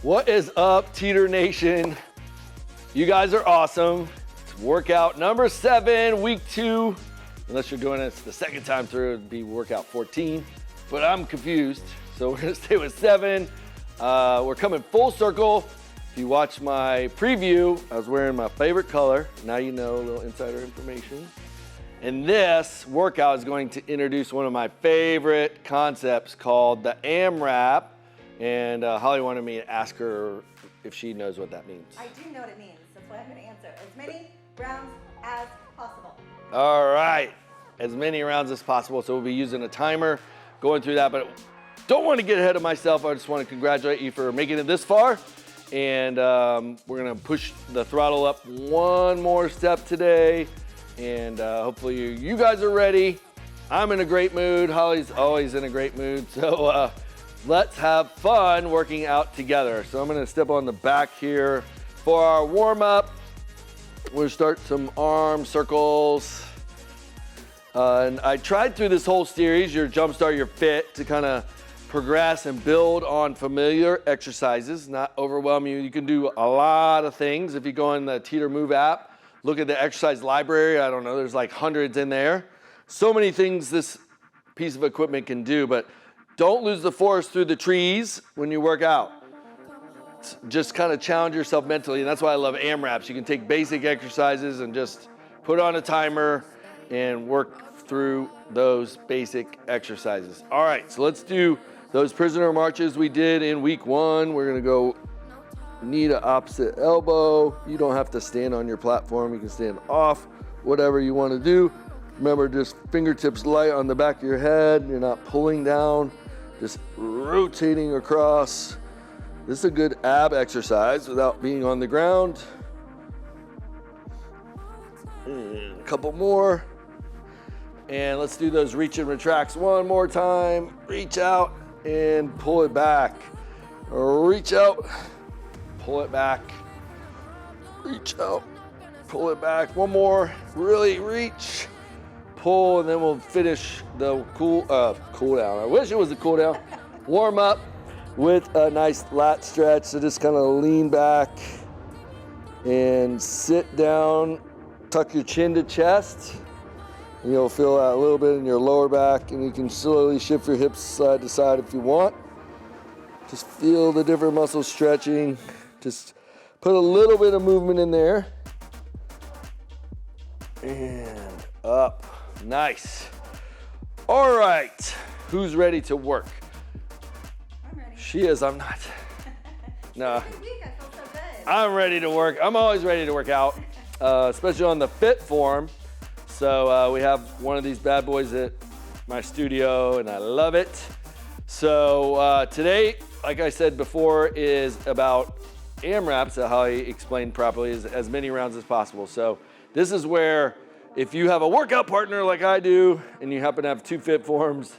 What is up, Teeter Nation? You guys are awesome. It's workout number 7, week 2. Unless you're doing it the second time through, it'd be workout 14. But I'm confused, so we're gonna stay with 7. We're coming full circle. If you watch my preview, I was wearing my favorite color. Now you know a little insider information. And this workout is going to introduce one of my favorite concepts called the AMRAP. And Holly wanted me to ask her if she knows what that means. I do know what it means. That's what I'm going to answer. As many rounds as possible. All right, as many rounds as possible. So we'll be using a timer, going through that, but don't want to get ahead of myself. I just want to congratulate you for making it this far. And we're going to push the throttle up one more step today. And hopefully you guys are ready. I'm in a great mood. Holly's always in a great mood. So let's have fun working out together. So I'm gonna step on the back here for our warm up. We'll start some arm circles. And I tried through this whole series, your Jumpstart Your Fit, to kind of progress and build on familiar exercises, not overwhelm you. You can do a lot of things. If you go in the Teeter Move app, look at the exercise library. I don't know, there's like hundreds in there. So many things this piece of equipment can do, but don't lose the forest through the trees when you work out. Just kind of challenge yourself mentally, and that's why I love AMRAPs. You can take basic exercises and just put on a timer and work through those basic exercises. All right, so let's do those prisoner marches we did in week 1. We're gonna go knee to opposite elbow. You don't have to stand on your platform. You can stand off, whatever you want to do. Remember, just fingertips light on the back of your head. You're not pulling down, just rotating across. This is a good ab exercise without being on the ground. And a couple more. And let's do those reach and retracts one more time. Reach out and pull it back. Reach out. Pull it back, reach out, pull it back. One more, really reach, pull, and then we'll finish the cool down. I wish it was a cool down. Warm up with a nice lat stretch. So just kind of lean back and sit down, tuck your chin to chest. And you'll feel that a little bit in your lower back, and you can slowly shift your hips side to side if you want. Just feel the different muscles stretching. Just put a little bit of movement in there. And up. Nice. All right. Who's ready to work? I'm ready. She is. I'm not. No. Good week. I feel so good. I'm ready to work. I'm always ready to work out, especially on the FitForm. So we have one of these bad boys at my studio, and I love it. So today, like I said before, is about AMRAPs, how I explained properly, is as many rounds as possible. So this is where if you have a workout partner like I do, and you happen to have 2 FitForms,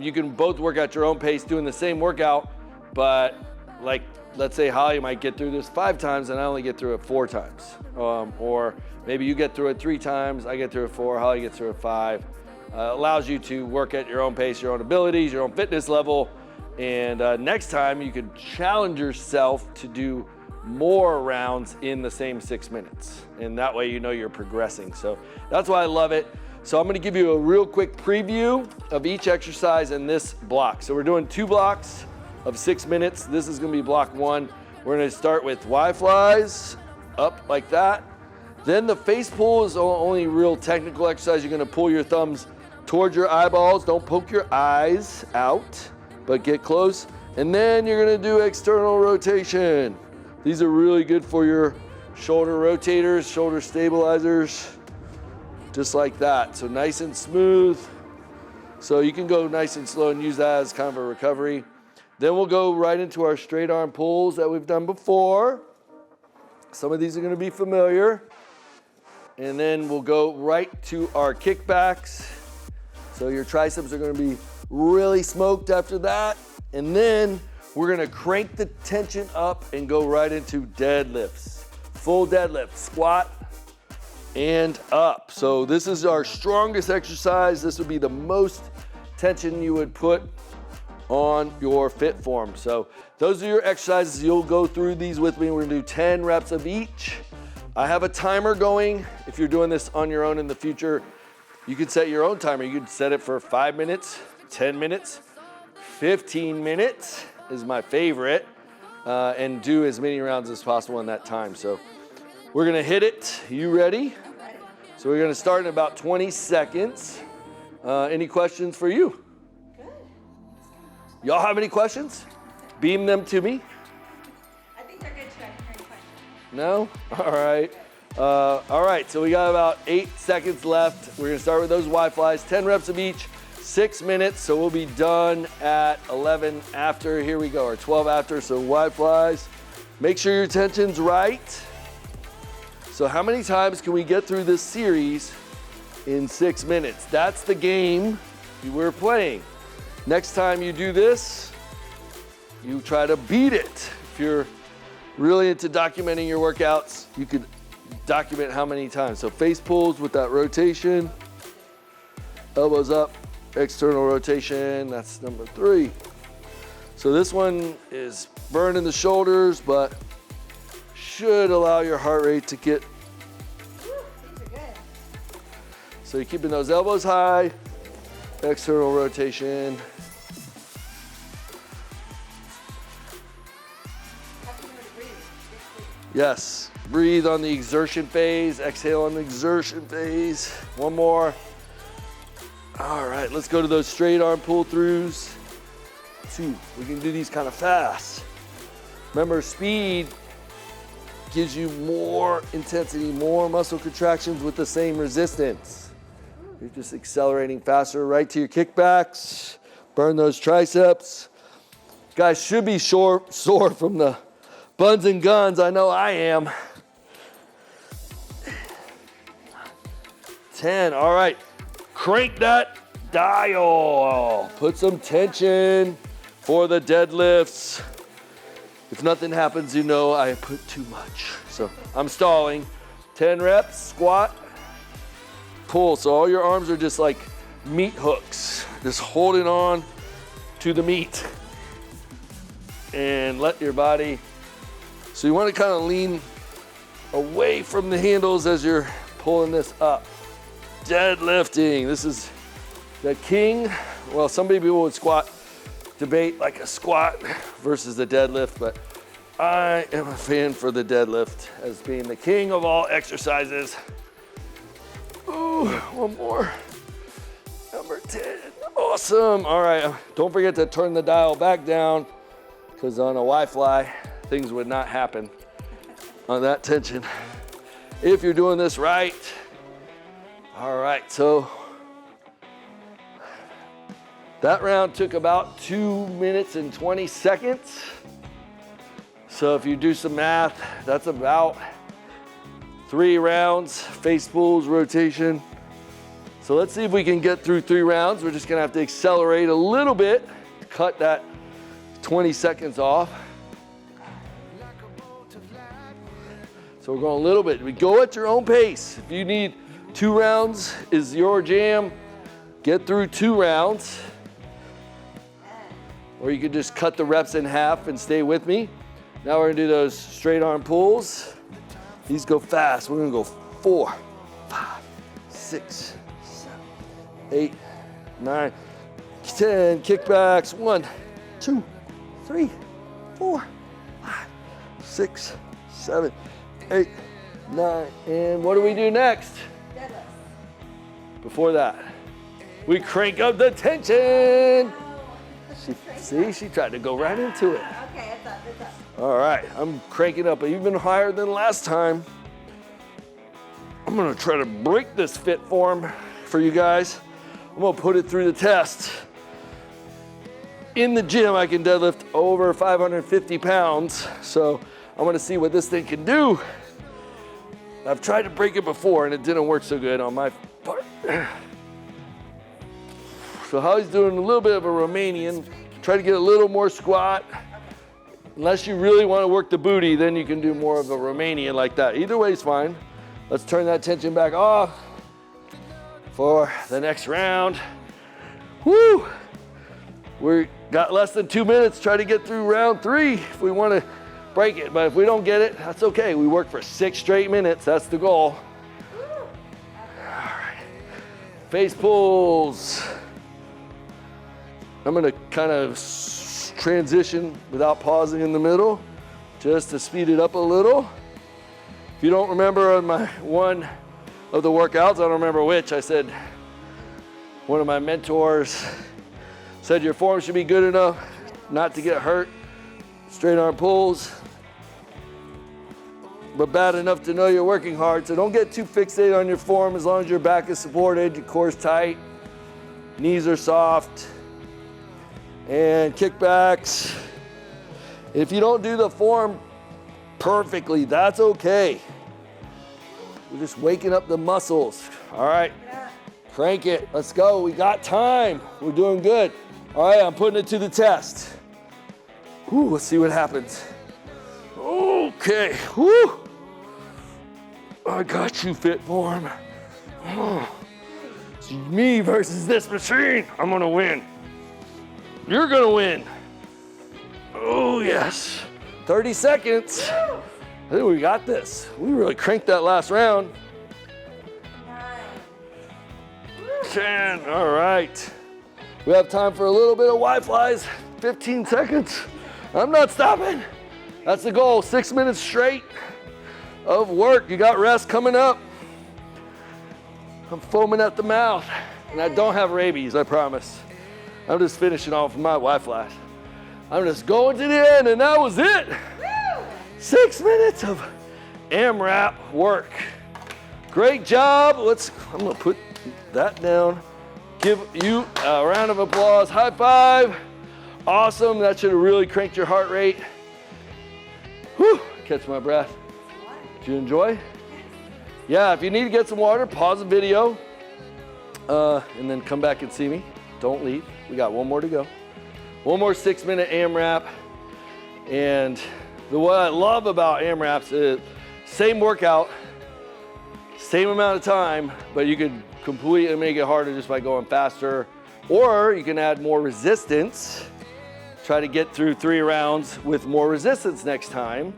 you can both work at your own pace doing the same workout, but like, let's say Holly might get through this 5 times and I only get through it 4 times. Or maybe you get through it 3 times, I get through it 4, Holly gets through it 5. Allows you to work at your own pace, your own abilities, your own fitness level. And next time you could challenge yourself to do more rounds in the same 6 minutes. And that way you know you're progressing. So that's why I love it. So I'm gonna give you a real quick preview of each exercise in this block. So we're doing 2 blocks of 6 minutes. This is gonna be block 1. We're gonna start with Y flies, up like that. Then the face pull is the only real technical exercise. You're gonna pull your thumbs towards your eyeballs. Don't poke your eyes out, but get close. And then you're gonna do external rotation. These are really good for your shoulder rotators, shoulder stabilizers, just like that. So nice and smooth. So you can go nice and slow and use that as kind of a recovery. Then we'll go right into our straight arm pulls that we've done before. Some of these are gonna be familiar. And then we'll go right to our kickbacks. So your triceps are gonna be really smoked after that. And then we're gonna crank the tension up and go right into deadlifts. Full deadlift, squat and up. So this is our strongest exercise. This would be the most tension you would put on your FitForm. So those are your exercises. You'll go through these with me. We're gonna do 10 reps of each. I have a timer going. If you're doing this on your own in the future, you could set your own timer. You could set it for 5 minutes, 10 minutes, 15 minutes is my favorite, and do as many rounds as possible in that time. So we're gonna hit it. You ready? I'm ready. So we're gonna start in about 20 seconds. Any questions for you? Good. Y'all have any questions? Beam them to me. I think they're good too. I can hear any questions. No? All right, so we got about 8 seconds left. We're gonna start with those Y-flies, 10 reps of each, 6 minutes, so we'll be done at 11 after. Here we go, or 12 after, so Y-flies. Make sure your tension's right. So how many times can we get through this series in 6 minutes? That's the game we're playing. Next time you do this, you try to beat it. If you're really into documenting your workouts, you could document how many times. So face pulls with that rotation, elbows up, external rotation, that's number 3. So this one is burning the shoulders, but should allow your heart rate to get. Woo, these are good. So you're keeping those elbows high, external rotation. Have to remember to breathe. Yes, breathe on the exertion phase, exhale on the exertion phase. One more. All right, let's go to those straight arm pull throughs. 2, we can do these kind of fast. Remember, speed gives you more intensity, more muscle contractions with the same resistance. You're just accelerating faster right to your kickbacks. Burn those triceps. Guys should be sore from the buns and guns. I know I am. 10, all right. Crank that dial. Put some tension for the deadlifts. If nothing happens, you know I put too much. So I'm stalling. 10 reps, squat, pull. So all your arms are just like meat hooks, just holding on to the meat. And let your body, so you want to kind of lean away from the handles as you're pulling this up. Deadlifting, this is the king. Well, some people would debate like a squat versus the deadlift, but I am a fan for the deadlift as being the king of all exercises. Ooh, one more. Number 10, awesome. All right, don't forget to turn the dial back down, because on a Y-fly, things would not happen on that tension if you're doing this right. All right, so that round took about 2 minutes and 20 seconds. So if you do some math, that's about 3 rounds, face pulls, rotation. So let's see if we can get through 3 rounds. We're just gonna have to accelerate a little bit, cut that 20 seconds off. So we're going a little bit. We go at your own pace. If you need 2 rounds is your jam, get through 2 rounds. Or you could just cut the reps in half and stay with me. Now we're gonna do those straight arm pulls. These go fast. We're gonna go 4, 5, 6, 7, 8, 9, 10. Kickbacks. 1, 2, 3, 4, 5, 6, 7, 8, 9. And what do we do next? Deadlifts. Before that, we crank up the tension. She tried to go right into it. Okay, it's up, it's up. All right, I'm cranking up even higher than last time. I'm gonna try to break this FitForm for you guys. I'm gonna put it through the test. In the gym, I can deadlift over 550 pounds, so I'm gonna see what this thing can do. I've tried to break it before and it didn't work so good on my part. So Holly's doing a little bit of a Romanian. Try to get a little more squat. Unless you really want to work the booty, then you can do more of a Romanian like that. Either way is fine. Let's turn that tension back off for the next round. Woo! We're Got less than 2 minutes. Try to get through round 3 if we want to break it. But if we don't get it, that's okay. We work for 6 straight minutes. That's the goal. All right. Face pulls. I'm gonna kind of transition without pausing in the middle, just to speed it up a little. If you don't remember on my one of the workouts, I don't remember which, I said, one of my mentors said your form should be good enough not to get hurt, straight arm pulls, but bad enough to know you're working hard. So don't get too fixated on your form as long as your back is supported, your core's tight, knees are soft, and kickbacks. If you don't do the form perfectly, that's okay. We're just waking up the muscles. All right, crank it, let's go. We got time, we're doing good. All right, I'm putting it to the test. Whew, let's see what happens. Okay, whew. I got you, FitForm. It's me versus this machine. I'm gonna win. You're gonna win. Oh yes. 30 seconds. I think we got this. We really cranked that last round. 10, all right. We have time for a little bit of Y-flies. 15 seconds. I'm not stopping. That's the goal, 6 minutes straight of work. You got rest coming up. I'm foaming at the mouth. And I don't have rabies, I promise. I'm just finishing off my Y-flash. I'm just going to the end, and that was it. 6 minutes of AMRAP work. Great job. I'm gonna put that down. Give you a round of applause. High five. Awesome. That should have really cranked your heart rate. Whew, catch my breath. Did you enjoy? Yeah, if you need to get some water, pause the video, and then come back and see me. Don't leave. We got one more to go. One more 6 minute AMRAP. And what I love about AMRAPs is same workout, same amount of time, but you could completely make it harder just by going faster, or you can add more resistance, try to get through 3 rounds with more resistance next time,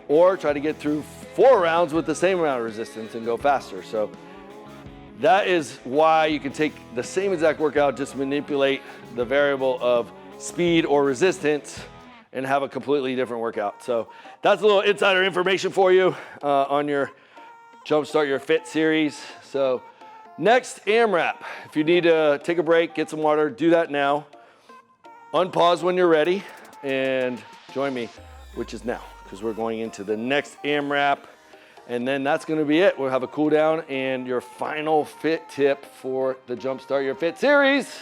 or try to get through 4 rounds with the same amount of resistance and go faster. So that is why you can take the same exact workout, just manipulate the variable of speed or resistance and have a completely different workout. So that's a little insider information for you on your Jumpstart Your Fit series. So next, AMRAP. If you need to take a break, get some water, do that now. Unpause when you're ready and join me, which is now, because we're going into the next AMRAP. And then that's gonna be it. We'll have a cool down and your final fit tip for the Jumpstart Your Fit series.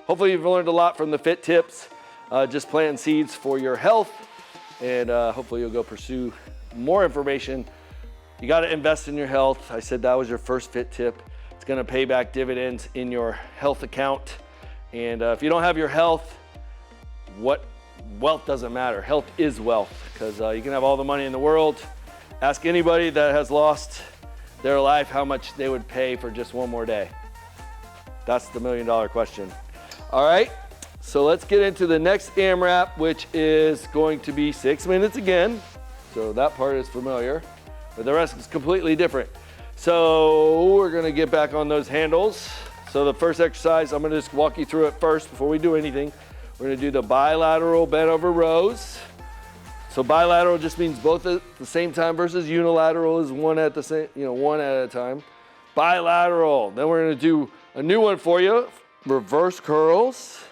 Hopefully you've learned a lot from the fit tips, just planting seeds for your health, and hopefully you'll go pursue more information. You gotta invest in your health. I said that was your first fit tip. It's gonna pay back dividends in your health account. And if you don't have your health, wealth doesn't matter. Health is wealth, because you can have all the money in the world. Ask anybody that has lost their life how much they would pay for just one more day. That's the $1 million question. All right, so let's get into the next AMRAP, which is going to be 6 minutes again. So that part is familiar, but the rest is completely different. So we're gonna get back on those handles. So the first exercise, I'm gonna just walk you through it first before we do anything. We're gonna do the bilateral bent over rows. So bilateral just means both at the same time versus unilateral is one at the same, one at a time. Bilateral. Then we're gonna do a new one for you, reverse curls.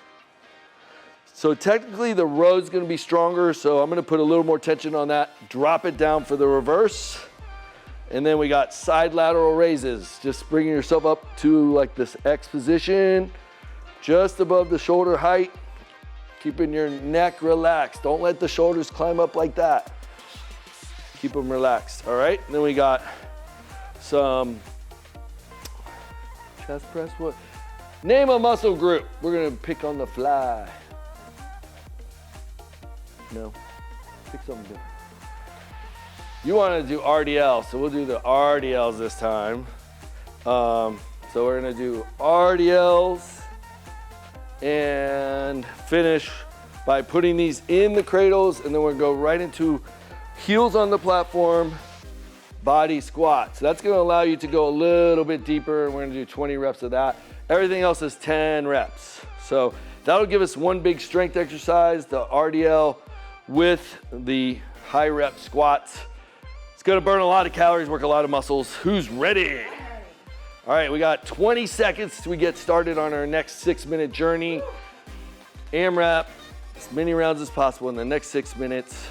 So technically the row's gonna be stronger, so I'm gonna put a little more tension on that, drop it down for the reverse. And then we got side lateral raises, just bringing yourself up to like this X position, just above the shoulder height. Keeping your neck relaxed. Don't let the shoulders climb up like that. Keep them relaxed, all right? And then we got some chest press. What? Name a muscle group. We're gonna pick on the fly. No, pick something different. You wanna do RDL, so we'll do the RDLs this time. So we're gonna do RDLs. and finish by putting these in the cradles, and then we're gonna go right into heels on the platform, body squat. So that's gonna allow you to go a little bit deeper, and we're gonna do 20 reps of that. Everything else is 10 reps. So that'll give us one big strength exercise, the RDL with the high rep squats. It's gonna burn a lot of calories, work a lot of muscles. Who's ready? All right, we got 20 seconds till we get started on our next 6-minute journey. AMRAP, as many rounds as possible in the next 6 minutes.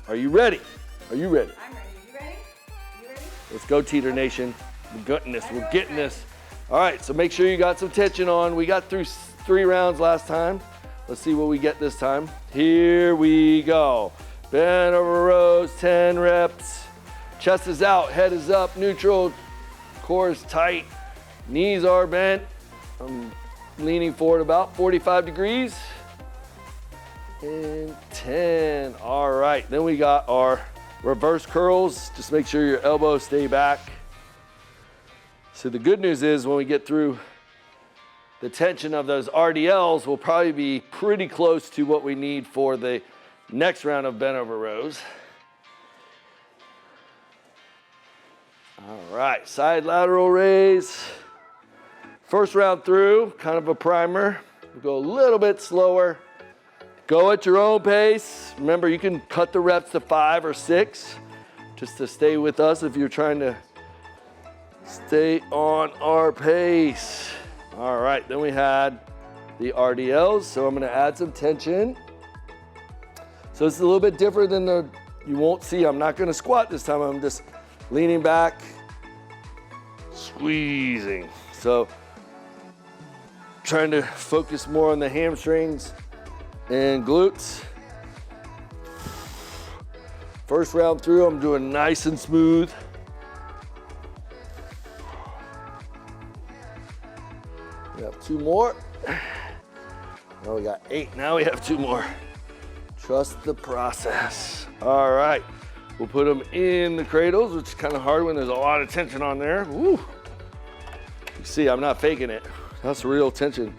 Are you ready? Are you ready? I'm ready. You ready? You ready? Let's go, Teeter Nation. We're getting this, we're getting this. All right, so make sure you got some tension on. We got through 3 rounds last time. Let's see what we get this time. Here we go. Bend over rows, 10 reps. Chest is out, head is up, neutral, core is tight, knees are bent. I'm leaning forward about 45 degrees. And 10, all right. Then we got our reverse curls. Just make sure your elbows stay back. So the good news is when we get through the tension of those RDLs, we'll probably be pretty close to what we need for the next round of bent over rows. All right, side lateral raise. First round through, kind of a primer. We'll go a little bit slower. Go at your own pace. Remember, you can cut the reps to 5 or 6 just to stay with us if you're trying to stay on our pace. All right, then we had the RDLs, so I'm gonna add some tension. So it's a little bit different than you won't see, I'm not gonna squat this time, I'm just leaning back, squeezing. So trying to focus more on the hamstrings and glutes. First round through, I'm doing nice and smooth. We have 2 more. Now we got 8, now we have 2 more. Trust the process. All right, we'll put them in the cradles, which is kind of hard when there's a lot of tension on there. Woo. You see, I'm not faking it. That's real tension.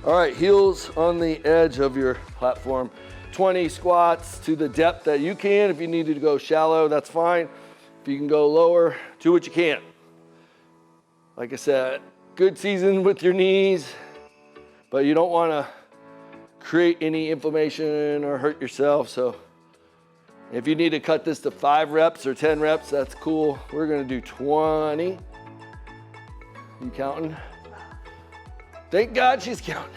All right, heels on the edge of your platform. 20 squats to the depth that you can. If you need to go shallow, that's fine. If you can go lower, do what you can. Like I said, good season with your knees, but you don't want to create any inflammation or hurt yourself. So if you need to cut this to 5 reps or 10 reps, that's cool. We're gonna do 20. You counting? Thank God she's counting.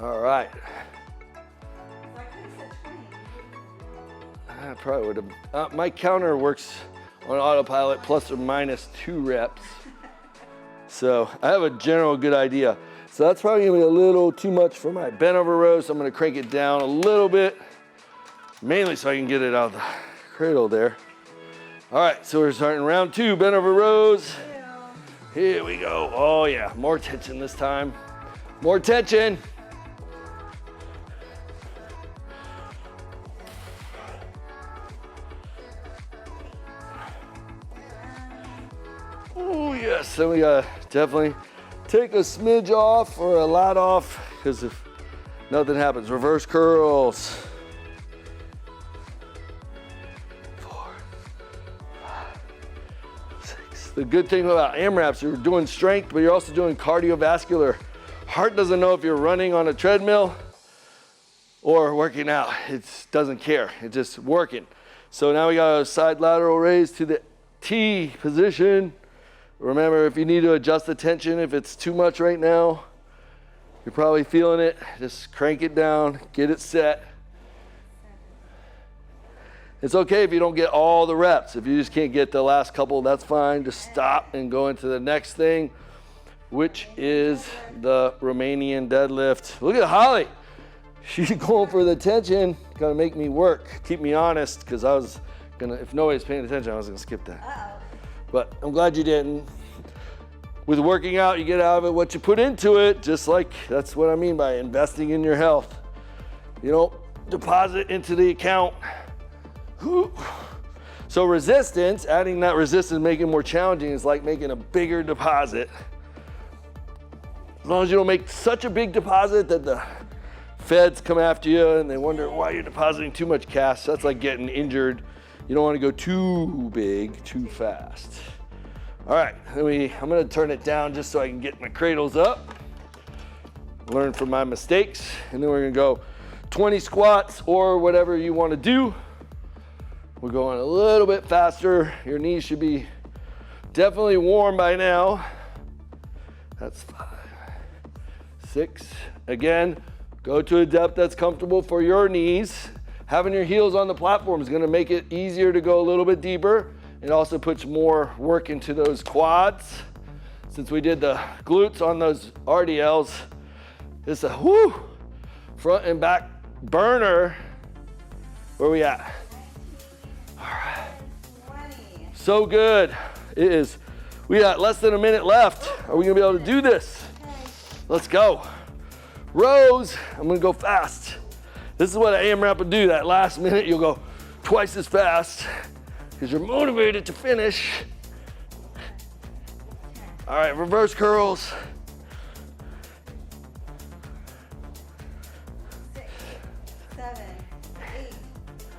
All right. So I could have said 20. I probably would have. My counter works on autopilot plus or minus 2 reps. So I have a general good idea. So that's probably gonna be a little too much for my bent over row, so I'm gonna crank it down a little bit, mainly so I can get it out of the cradle there. All right, so we're starting round 2, bent over rows. Here we go. Oh yeah, more tension this time. More tension. Oh yes, then we gotta definitely take a smidge off or a lot off, because if nothing happens, reverse curls. 4, 5, 6. The good thing about AMRAPs, you're doing strength, but you're also doing cardiovascular. Heart doesn't know if you're running on a treadmill or working out. It doesn't care, it's just working. So now we got a side lateral raise to the T position. Remember, if you need to adjust the tension, if it's too much right now, you're probably feeling it, just crank it down, get it set. It's okay if you don't get all the reps. If you just can't get the last couple, that's fine. Just stop and go into the next thing, which is the Romanian deadlift. Look at Holly. She's going for the tension. Gonna make me work, keep me honest, because I was gonna, if nobody's paying attention, I was gonna skip that. But I'm glad you didn't. With working out, you get out of it what you put into it, just like that's what I mean by investing in your health. You don't deposit into the account. So resistance, adding that resistance, making it more challenging is like making a bigger deposit. As long as you don't make such a big deposit that the feds come after you and they wonder why you're depositing too much cash. That's like getting injured. You don't want to go too big, too fast. All right, I'm gonna turn it down just so I can get my cradles up, learn from my mistakes, and then we're gonna go 20 squats or whatever you want to do. We're going a little bit faster. Your knees should be definitely warm by now. That's 5, 6. Again, go to a depth that's comfortable for your knees. Having your heels on the platform is gonna make it easier to go a little bit deeper. It also puts more work into those quads. Since we did the glutes on those RDLs, it's a front and back burner. Where we at? All right. 20. So good. It is. We got less than a minute left. Are we gonna be able to do this? Okay. Let's go. Rows. I'm gonna go fast. This is what an AMRAP would do. That last minute, you'll go twice as fast because you're motivated to finish. All right, reverse curls. 6, 7, 8,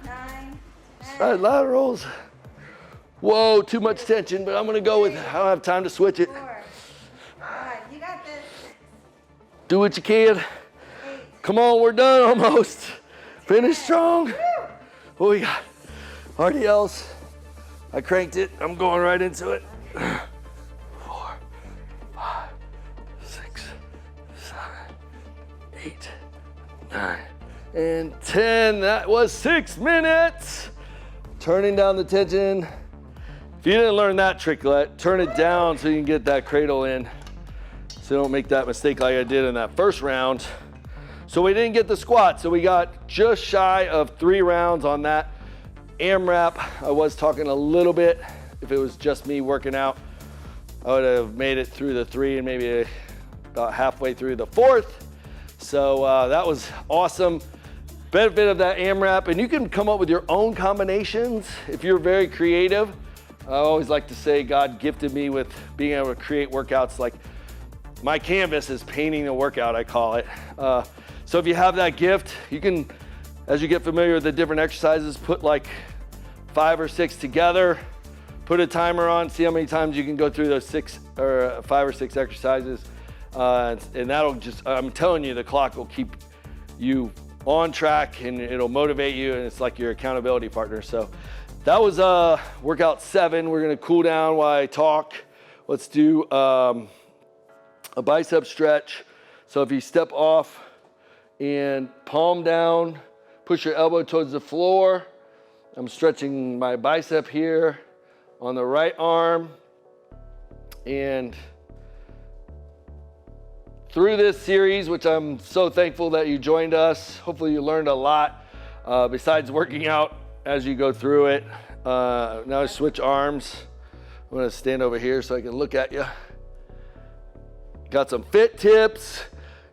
9, 10. Side laterals. Whoa, too much tension, but I'm gonna go with, I don't have time to switch it. 4, 5, you got this. Do what you can. 8. Come on, we're done almost. Finish strong. What we got? RDLs. I cranked it. I'm going right into it. 4, 5, 6, 7, 8, 9, and 10. That was 6 minutes. Turning down the tension. If you didn't learn that trick, turn it down so you can get that cradle in. So don't make that mistake like I did in that first round. So we didn't get the squat, so we got just shy of 3 rounds on that AMRAP. I was talking a little bit. If it was just me working out, I would have made it through the 3 and maybe about halfway through the 4th. So that was awesome. Benefit of that AMRAP, and you can come up with your own combinations if you're very creative. I always like to say God gifted me with being able to create workouts. Like my canvas is painting a workout, I call it. So if you have that gift, you can, as you get familiar with the different exercises, put like 5 or 6 together, put a timer on, see how many times you can go through those 5 or 6 exercises. And that'll just, I'm telling you, the clock will keep you on track and it'll motivate you, and it's like your accountability partner. So that was workout 7. We're gonna cool down while I talk. Let's do a bicep stretch. So if you step off and palm down, push your elbow towards the floor. I'm stretching my bicep here on the right arm. And through this series, which I'm so thankful that you joined us, hopefully you learned a lot besides working out as you go through it. Now I switch arms. I'm gonna stand over here so I can look at you. Got some fit tips.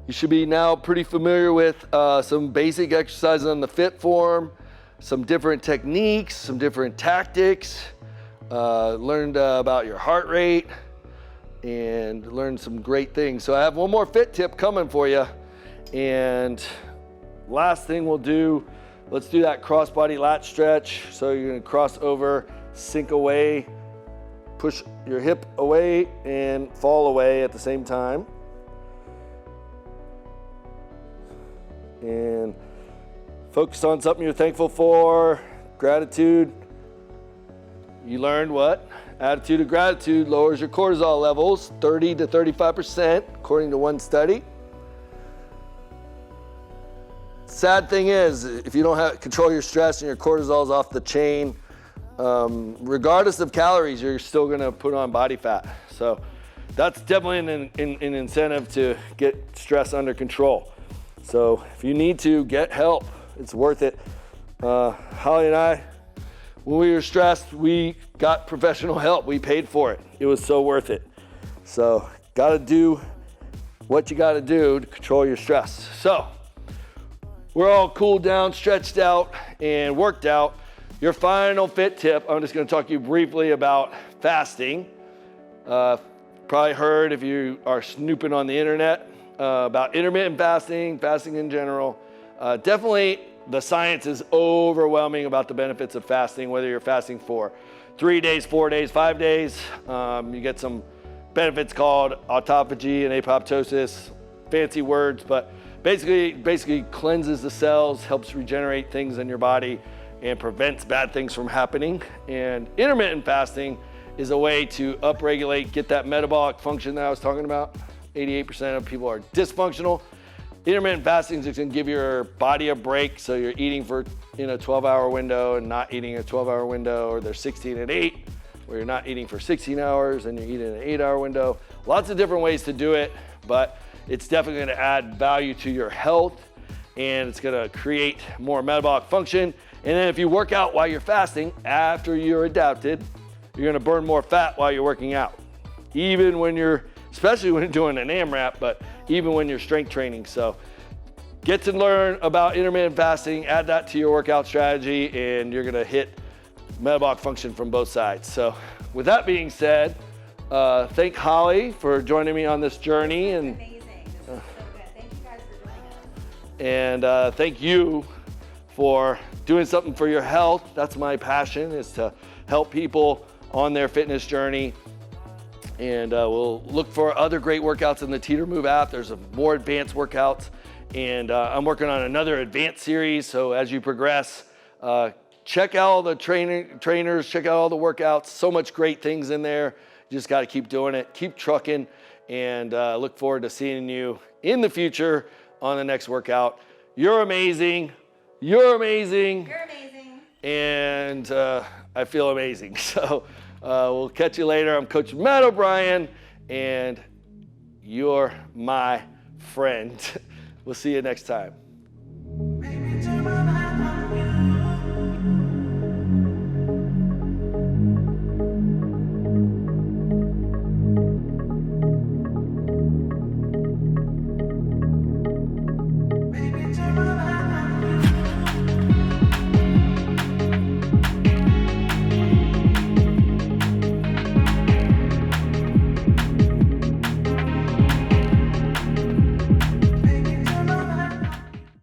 You should be now pretty familiar with some basic exercises on the FitForm, some different techniques, some different tactics, learned about your heart rate, and learned some great things. So I have one more fit tip coming for you. And last thing we'll do, let's do that crossbody lat stretch. So you're gonna cross over, sink away, push your hip away and fall away at the same time. And focus on something you're thankful for, gratitude. You learned what? Attitude of gratitude lowers your cortisol levels 30 to 35%, according to one study. Sad thing is, if you don't control your stress and your cortisol's off the chain, regardless of calories, you're still gonna put on body fat. So that's definitely an incentive to get stress under control. So if you need to, get help. It's worth it. Holly and I, when we were stressed, we got professional help. We paid for it. It was so worth it. So gotta do what you gotta do to control your stress. So we're all cooled down, stretched out, and worked out. Your final fit tip, I'm just gonna talk to you briefly about fasting. probably heard if you are snooping on the internet about intermittent fasting, fasting in general. Definitely the science is overwhelming about the benefits of fasting, whether you're fasting for 3 days, 4 days, 5 days. You get some benefits called autophagy and apoptosis, fancy words, but basically cleanses the cells, helps regenerate things in your body, and prevents bad things from happening. And intermittent fasting is a way to upregulate, get that metabolic function that I was talking about. 88% of people are dysfunctional. Intermittent fasting is going to give your body a break, so you're eating for a 12-hour window and not eating a 12-hour window, or there's 16 and 8, where you're not eating for 16 hours and you're eating an 8-hour window. Lots of different ways to do it, but it's definitely going to add value to your health, and it's going to create more metabolic function. And then if you work out while you're fasting, after you're adapted, you're going to burn more fat while you're working out, especially when you're doing an AMRAP, but even when you're strength training. So get to learn about intermittent fasting, add that to your workout strategy, and you're gonna hit metabolic function from both sides. So with that being said, thank Holly for joining me on this journey. And Amazing. This is so good. Thank you guys for joining us. And thank you for doing something for your health. That's my passion, is to help people on their fitness journey. And we'll look for other great workouts in the Teeter Move app. There's more advanced workouts, and I'm working on another advanced series. So as you progress, check out all the trainers, check out all the workouts. So much great things in there. You just got to keep doing it, keep trucking, and look forward to seeing you in the future on the next workout. You're amazing. You're amazing. You're amazing. And I feel amazing. So we'll catch you later. I'm Coach Matt O'Brien, and you're my friend. We'll see you next time.